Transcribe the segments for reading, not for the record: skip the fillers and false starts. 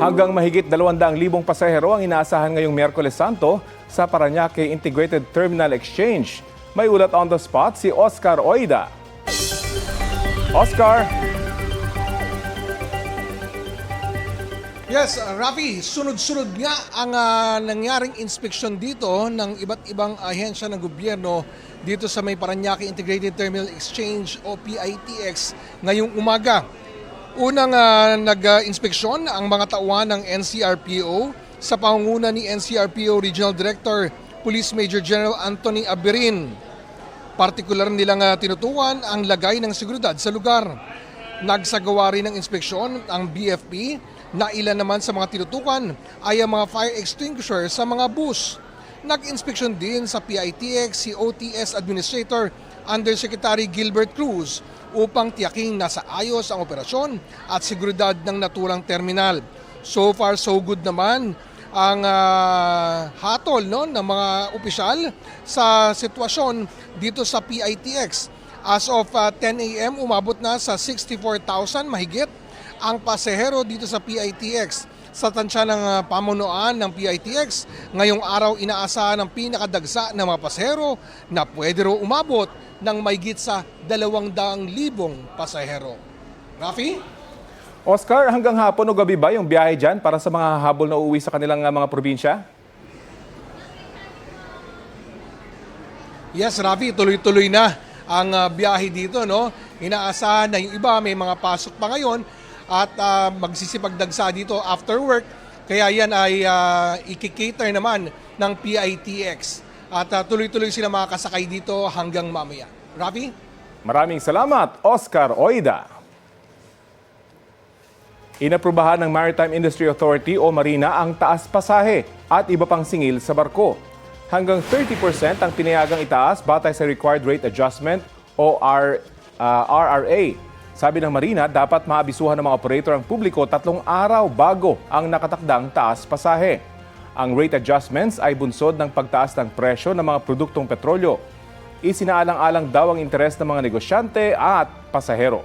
Hanggang mahigit 200,000 pasahero ang inaasahan ngayong Miyerkules Santo sa Parañaque Integrated Terminal Exchange. May ulat on the spot si Oscar Oida. Oscar! Yes, Rafi, sunod-sunod nga ang nangyaring inspeksyon dito ng iba't ibang ahensya ng gobyerno dito sa may Parañaque Integrated Terminal Exchange o PITX ngayong umaga. Unang nag-inspeksyon ang mga tauhan ng NCRPO sa pangunguna ni NCRPO Regional Director Police Major General Anthony Aberin. Partikular nilang tinutukan ang lagay ng seguridad sa lugar. Nagsagawa rin ng inspeksyon ang BFP na ilan naman sa mga tinutukan ay ang mga fire extinguisher sa mga bus. Nag-inspeksyon din sa PITX si OTS Administrator Undersecretary Gilbert Cruz upang tiyaking nasa ayos ang operasyon at seguridad ng naturang terminal. So far so good naman ang hatol ng mga opisyal sa sitwasyon dito sa PITX. As of 10 a.m. umabot na sa 64,000 mahigit ang pasahero dito sa PITX. Sa tansya ng pamunuan ng PITX, ngayong araw inaasahan ang pinakadagsa ng mga pasahero na pwede ro umabot ng mahigit sa 200,000 pasahero. Rafi? Oscar, hanggang hapon o gabi ba yung biyahe dyan para sa mga habol na uuwi sa kanilang mga probinsya? Yes, Rafi, tuloy-tuloy na ang biyahe dito, no? Inaasahan na yung iba may mga pasok pa ngayon at magsisipagdagsa dito after work. Kaya yan ay ikikater naman ng PITX. At tuloy-tuloy sila makakasakay dito hanggang mamaya. Rafi? Maraming salamat, Oscar Oida. Inaprubahan ng Maritime Industry Authority o Marina ang taas pasahe at iba pang singil sa barko. Hanggang 30% ang pinayagang itaas batay sa Required Rate Adjustment o RRA. Sabi ng Marina, dapat maabisuhan ng mga operator ang publiko 3 araw bago ang nakatakdang taas pasahe. Ang rate adjustments ay bunsod ng pagtaas ng presyo ng mga produktong petrolyo. Isinaalang-alang daw ang interes ng mga negosyante at pasahero.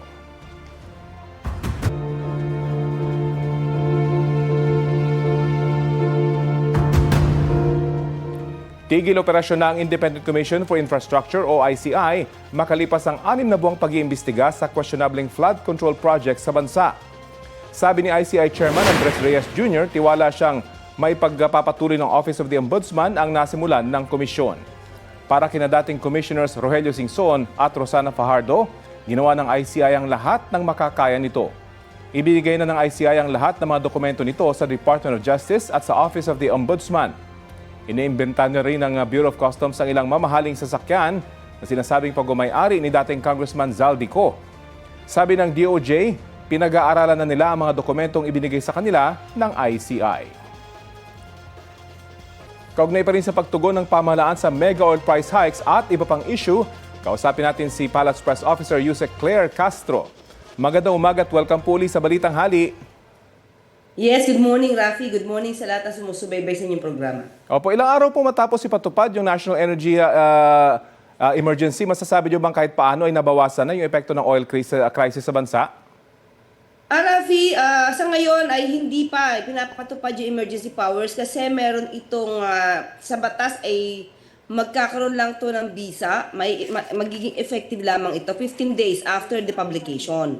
Tigil operasyon na ang Independent Commission for Infrastructure o ICI makalipas ang 6 na buwang pag-iimbestiga sa questionableng flood control project sa bansa. Sabi ni ICI Chairman Andres Reyes Jr., tiwala siyang may pagpapatuloy ng Office of the Ombudsman ang nasimulan ng komisyon. Para kina dating Commissioners Rogelio Singson at Rosana Fajardo, ginawa ng ICI ang lahat ng makakaya nito. Ibinigay na ng ICI ang lahat ng mga dokumento nito sa Department of Justice at sa Office of the Ombudsman. Iniimbenta na rin ng Bureau of Customs ang ilang mamahaling sasakyan na sinasabing pag-umay-ari ni dating Congressman Zaldico. Sabi ng DOJ, pinag-aaralan na nila ang mga dokumentong ibinigay sa kanila ng ICI. Kaugnay pa rin sa pagtugon ng pamahalaan sa mega oil price hikes at iba pang issue, kausapin natin si Palace Press Officer Yusek Claire Castro. Magandang umaga at welcome po ulit sa Balitang Hali. Yes, good morning Rafi. Good morning sa lahat na sumusubaybay sa inyong programa. Opo, ilang araw po matapos ipatupad yung National Energy Emergency, masasabi niyo bang kahit paano ay nabawasan na yung epekto ng oil crisis sa bansa? Rafi, sa ngayon ay hindi pa pinapakatupad yung emergency powers kasi meron itong sa batas ay magkakaroon lang to ng visa, magiging effective lamang ito 15 days after the publication.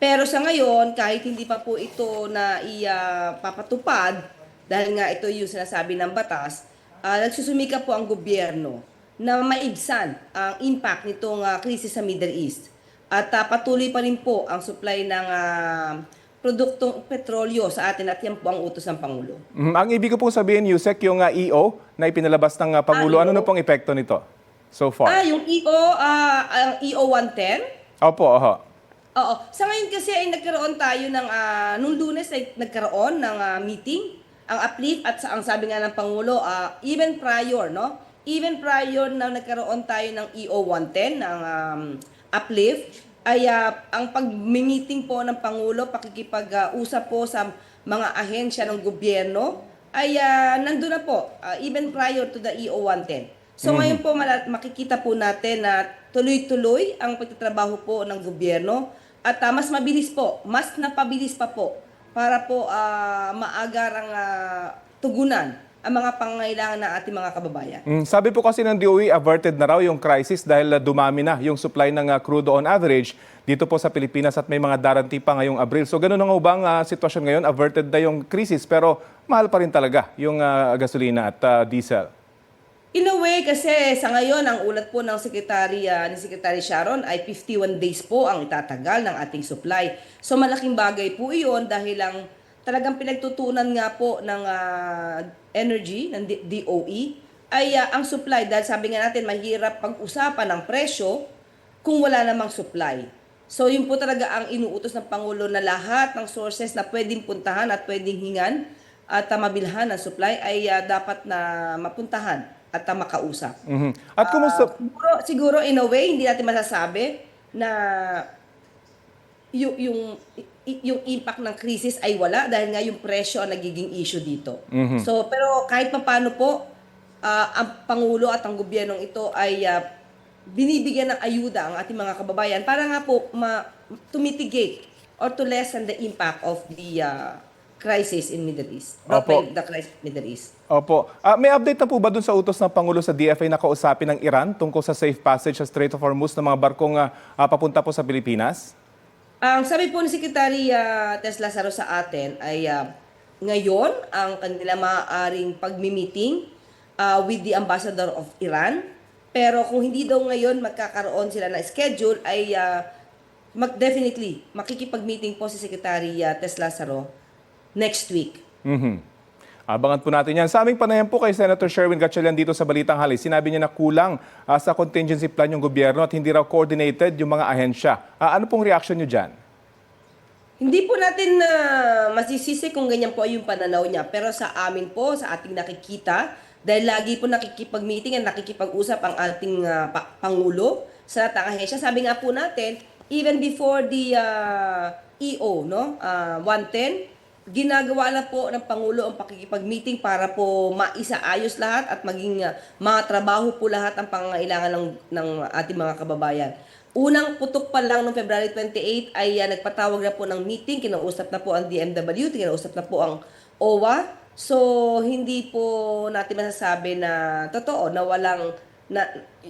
Pero sa ngayon, kahit hindi pa po ito na ipapatupad, dahil nga ito yung sinasabi ng batas, nagsusumika po ang gobyerno na maibsan ang impact nitong krisis sa Middle East. At patuloy pa rin po ang supply ng produktong petrolyo sa atin at yan po ang utos ng Pangulo. Ang ibig ko pong sabihin, Yusek, yung EO na ipinalabas ng Pangulo, ano na pong epekto nito so far? Yung ang EO 110? Opo, Oo. Sa ngayon kasi ay nagkaroon tayo ng, nung Lunes ay nagkaroon ng meeting, ang uplift at ang sabi nga ng Pangulo, even prior, no? Even prior na nagkaroon tayo ng EO 110, ng uplift, ay ang pag-meeting po ng Pangulo, pakikipag-usap po sa mga ahensya ng gobyerno, ay nandun na po, even prior to the EO 110. So ngayon po makikita po natin na tuloy-tuloy ang pagtatrabaho po ng gobyerno at mas mabilis po, mas napabilis pa po para po maagarang tugunan ang mga pangangailangan ng ating mga kababayan. Sabi po kasi ng DOE, averted na raw yung crisis dahil dumami na yung supply ng crude on average dito po sa Pilipinas at may mga daranti pa ngayong Abril. So ganun na nga bang sitwasyon ngayon? Averted na yung crisis pero mahal pa rin talaga yung gasolina at diesel. In a way, kasi sa ngayon, ang ulat po ng ni Secretary Sharon ay 51 days po ang itatagal ng ating supply. So malaking bagay po iyon dahil lang talagang pinagtutunan nga po ng energy, ng DOE, ay ang supply. Dahil sabi nga natin, mahirap pag-usapan ng presyo kung wala namang supply. So yun po talaga ang inuutos ng Pangulo na lahat ng sources na pwedeng puntahan at pwedeng hingan at mabilhan ng supply ay dapat na mapuntahan at makausap. At kumusta? Siguro in a way, hindi natin masasabi na yung impact ng krisis ay wala dahil nga yung presyo ang nagiging issue dito. So, pero kahit paano po, ang Pangulo at ang gobyernong ito ay binibigyan ng ayuda ang ating mga kababayan para nga po to mitigate or to lessen the impact of the crisis in Middle East. Opo. The crisis in Middle East. Opo. May update na po ba dun sa utos ng Pangulo sa DFA na kausapin ng Iran tungkol sa safe passage sa Strait of Hormuz ng mga barkong papunta po sa Pilipinas? Ang sabi po ni Secretary Tess Lazaro sa atin ay ngayon ang kanila maaaring pagmi-meeting with the Ambassador of Iran. Pero kung hindi daw ngayon magkakaroon sila na schedule ay definitely makikipag-meeting po si Secretary Tess Lazaro next week. Abangan po natin yan. Sa aming panayam po kay Senator Sherwin Gatchalian dito sa Balitang Hali, sinabi niya na kulang sa contingency plan yung gobyerno at hindi raw coordinated yung mga ahensya. Ano pong reaction niyo dyan? Hindi po natin masisisi kung ganyan po yung pananaw niya. Pero sa amin po, sa ating nakikita, dahil lagi po nakikipag-meeting at nakikipag-usap ang ating Pangulo sa lahat ng ahensya. Sabi nga po natin, even before the EO, 110, ginagawa na po ng Pangulo ang pakikipag-meeting para po maisaayos lahat at maging mga trabaho po lahat ang pangangailangan ng ating mga kababayan. Unang putok pa lang noong February 28 ay nagpatawag na po ng meeting, kinausap na po ang DMW, kinausap na po ang OWA. So, hindi po natin masasabi na totoo na walang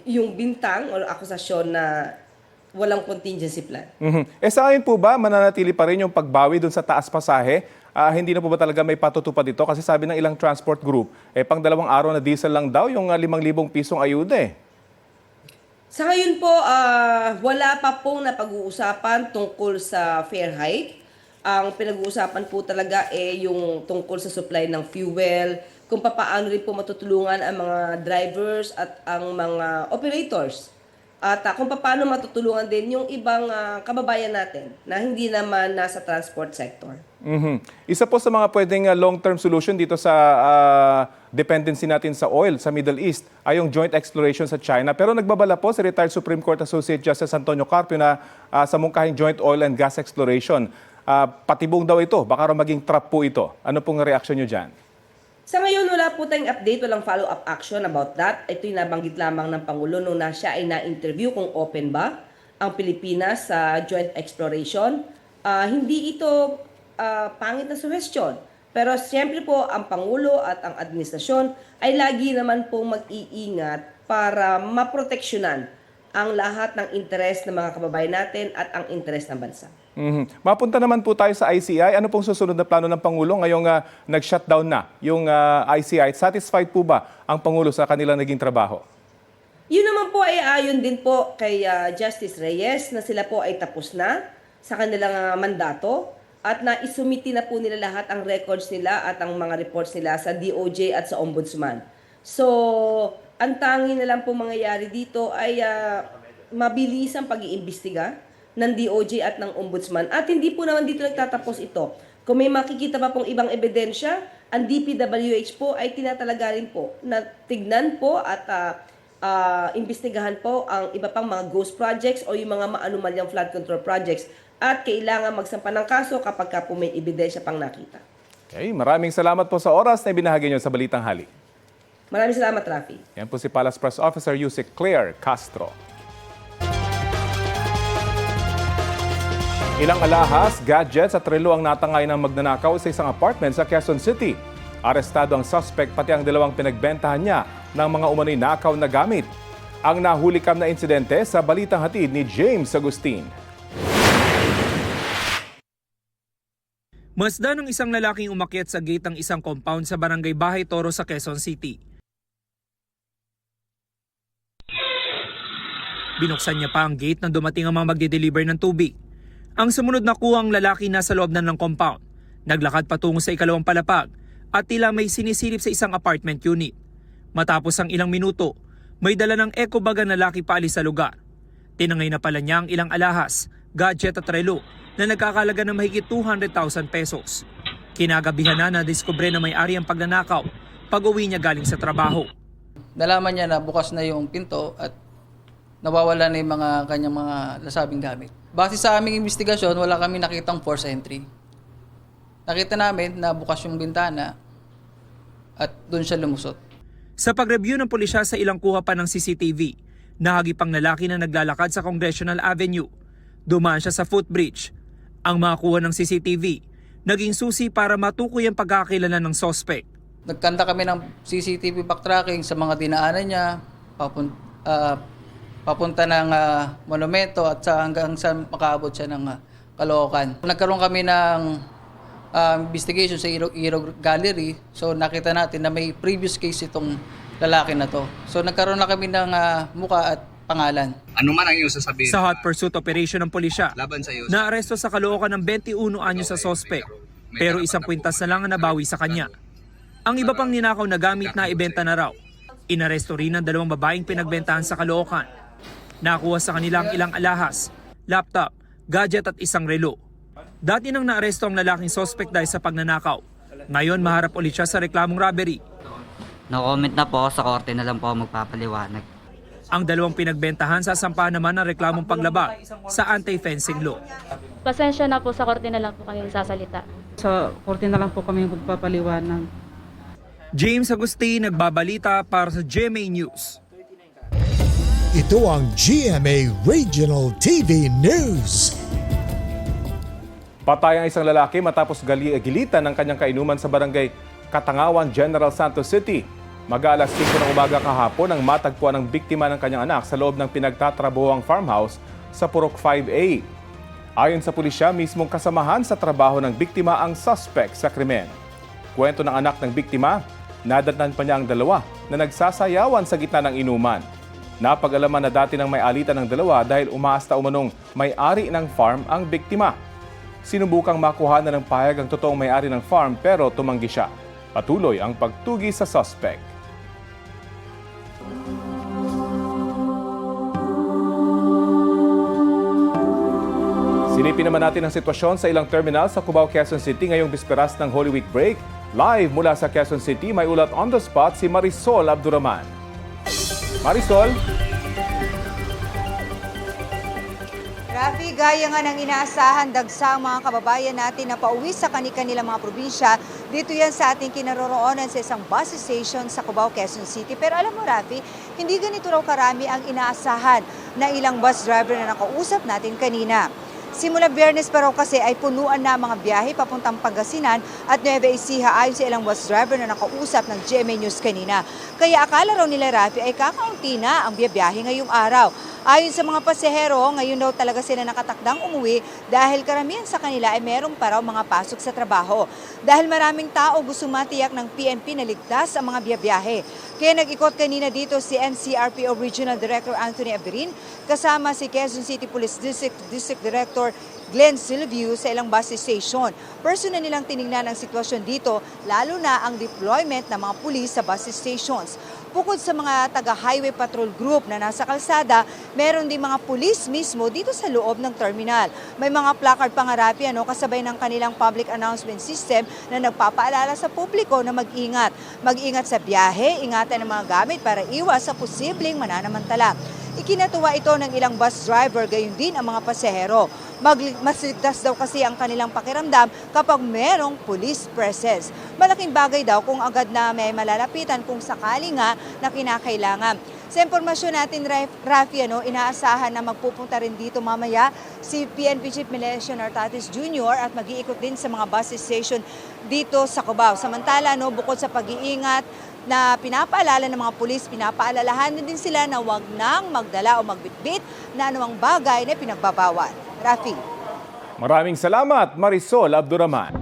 yung bintang o akusasyon na walang contingency plan. Sa akin po ba, mananatili pa rin yung pagbawi dun sa taas pasahe? Hindi na po ba talaga may patutupad dito? Kasi sabi ng ilang transport group, pang 2 araw na diesel lang daw yung 5,000 pisong ayuda eh. Sa ngayon po, wala pa pong napag-uusapan tungkol sa fare hike. Ang pinag-uusapan po talaga yung tungkol sa supply ng fuel, kung paano rin po matutulungan ang mga drivers at ang mga operators. At kung paano matutulungan din yung ibang kababayan natin na hindi naman nasa transport sector. Isa po sa mga pwedeng long-term solution dito sa dependency natin sa oil sa Middle East ay yung joint exploration sa China. Pero nagbabala po si retired Supreme Court Associate Justice Antonio Carpio na sa mungkahing joint oil and gas exploration. Patibong daw ito, baka raw maging trap po ito. Ano pong reaksyon nyo dyan? Sa ngayon, wala po tayong update, walang follow-up action about that. Ito yung nabanggit lamang ng Pangulo nung siya ay na-interview kung open ba ang Pilipinas sa joint exploration. Hindi ito pangit na suggestion. Pero siyempre po, ang Pangulo at ang administrasyon ay lagi naman pong mag-iingat para maproteksyonan ang lahat ng interes ng mga kababayan natin at ang interes ng bansa. Mapunta naman po tayo sa ICI. Ano pong susunod na plano ng Pangulo ngayong nag-shutdown na yung ICI? Satisfied po ba ang Pangulo sa kanilang naging trabaho? Yun naman po ay ayon din po kay Justice Reyes na sila po ay tapos na sa kanilang mandato at na isumiti na po nila lahat ang records nila at ang mga reports nila sa DOJ at sa Ombudsman. So, ang tanging na lang po mangyayari dito ay mabilis ang pag-iimbestiga ng DOJ at ng Ombudsman. At hindi po naman dito nagtatapos ito. Kung may makikita pa pong ibang ebidensya, ang DPWH po ay tinatalaga rin po na tignan po at imbestigahan po ang iba pang mga ghost projects o yung mga maanumalyang flood control projects at kailangan magsampa ng kaso kapag po may ebidensya pang nakita. Okay, maraming salamat po sa oras na ibinahagi nyo sa Balitang Hali. Maraming salamat, Rafi. Yan po si Palace Press Officer Yusek Claire Castro. Ilang alahas, gadgets at relo ang natangay ng magnanakaw sa isang apartment sa Quezon City. Arestado ang suspect pati ang dalawang pinagbentahan niya ng mga umano'y nakaw na gamit. Ang nahulikam na insidente sa balitang hatid ni James Agustin. Masdan ng isang lalaking umakyat sa gate ng isang compound sa barangay Bahay Toro sa Quezon City. Binuksan niya pa ang gate nang dumating ang mga magde-deliver ng tubig. Ang sumunod na kuha ang lalaki nasa loob na ng compound. Naglakad patungo sa ikalawang palapag at tila may sinisilip sa isang apartment unit. Matapos ang ilang minuto, may dala ng eco bag ang lalaki paalis sa lugar. Tinangay na pala niya ang ilang alahas, gadget at relo na nagkakalaga ng mahigit 200,000 pesos. Kinagabihan na nadiskubre na may-ari ang pagnanakaw pag-uwi niya galing sa trabaho. Nalaman niya na bukas na yung pinto at nawawala na yung mga kanyang mga nasabing gamit. Base sa aming investigasyon, wala kami nakitang forced entry. Nakita namin na bukas yung bintana at doon siya lumusot. Sa pag-review ng pulisya sa ilang kuha pa ng CCTV, nahagip ang lalaki na naglalakad sa Congressional Avenue. Dumaan siya sa footbridge. Ang mga kuha ng CCTV, naging susi para matukoy ang pagkakilala ng suspect. Nagkanta kami ng CCTV backtracking sa mga dinaanan niya, papunta ng monumento at hanggang sa makaabot siya ng Caloocan. Nagkaroon kami ng investigation sa Iro Gallery, so nakita natin na may previous case itong lalaki na to. So nagkaroon na kami ng muka at pangalan. Ano man ang iyong sasabihin? Sa hot pursuit operation ng pulisya, Laban sa iyo. naaresto sa Caloocan ng 21 anyo sa suspect, pero isang kwintas na lang ang nabawi sa kanya. Ang iba pang ninakaw na gamit na ibenta na raw. Inaresto rin ang dalawang babaeng pinagbentahan sa Caloocan. Nakuha sa kanilang ilang alahas, laptop, gadget at isang relo. Dati nang naaresto ang lalaking suspect dahil sa pagnanakaw. Ngayon maharap ulit siya sa reklamong robbery. No-comment na po, sa korte na lang po magpapaliwanag. Ang dalawang pinagbentahan sasampahan naman ng reklamong paglabag sa anti-fencing law. Pasensya na po, sa korte na lang po kami sasalita. Sa korte na lang po kami magpapaliwanag. James Agustin, nagbabalita para sa GMA News. Ito ang GMA Regional TV News. Patay ang isang lalaki matapos gilitan ng kanyang kainuman sa barangay Katangawan, General Santos City. Mag-aalas 5 ng umaga kahapon nang matagpuan ng biktima ng kanyang anak sa loob ng pinagtatrabuhang farmhouse sa Purok 5A. Ayon sa pulisya, mismong kasamahan sa trabaho ng biktima ang suspect sa krimen. Kwento ng anak ng biktima, nadatnan pa niya ang dalawa na nagsasayawan sa gitna ng inuman. Napag-alaman na dati nang may alitan ng dalawa dahil umaasta umanong may-ari ng farm ang biktima. Sinubukang makuha na ng pahayag ang totoong may-ari ng farm pero tumanggi siya. Patuloy ang pagtugi sa suspect. Silipin naman natin ang sitwasyon sa ilang terminal sa Cubao, Quezon City ngayong bisperas ng Holy Week break. Live mula sa Quezon City, may ulat on the spot si Marisol Abduraman. Marisol? Rafi, gaya nga ng inaasahan, dagsang mga kababayan natin na pauwi sa kanilang mga probinsya. Dito yan sa ating kinaroroonan sa isang bus station sa Cubao, Quezon City. Pero alam mo, Rafi, hindi ganito raw karami ang inaasahan na ilang bus driver na nakausap natin kanina. Simula Biyernes pa raw kasi ay punuan na mga biyahe papuntang Pangasinan at Nueva Ecija ayon sa ilang bus driver na nakausap ng GMA News kanina. Kaya akala raw nila, Rafi, ay kakaunti na ang biyahe ngayong araw. Ayon sa mga pasahero, ngayon daw talaga sila nakatakdang umuwi dahil karamihan sa kanila ay merong pa raw mga pasok sa trabaho. Dahil maraming tao gusto matiyak ng PNP na ligtas ang mga biyahe. Kaya nag-ikot kanina dito si NCRPO Regional Director Anthony Aberin kasama si Quezon City Police District Director Glenn Silvio sa ilang bus station. Personal nilang tinignan ang sitwasyon dito, lalo na ang deployment ng mga pulis sa bus stations. Bukod sa mga taga-highway patrol group na nasa kalsada, meron din mga pulis mismo dito sa loob ng terminal. May mga placard pangarapi kasabay ng kanilang public announcement system na nagpapaalala sa publiko na mag-ingat. Mag-ingat sa biyahe, ingatan ang mga gamit para iwas sa posibleng mananamantala. Ikinatuwa ito ng ilang bus driver, gayon din ang mga pasahero. Mas ligtas daw kasi ang kanilang pakiramdam kapag merong police presence. Malaking bagay daw kung agad na may malalapitan kung sakali nga na kinakailangan. Sa impormasyon natin, Rafi, inaasahan na magpupunta rin dito mamaya si PNP Chief Melesio Nartates Jr. at mag-iikot din sa mga bus station dito sa Cubao. Samantala, bukod sa pag-iingat na pinapaalala ng mga pulis, pinapaalalahanan din sila na huwag nang magdala o magbitbit na anumang bagay na pinagbabawal. Rafi. Maraming salamat, Marisol Abduraman.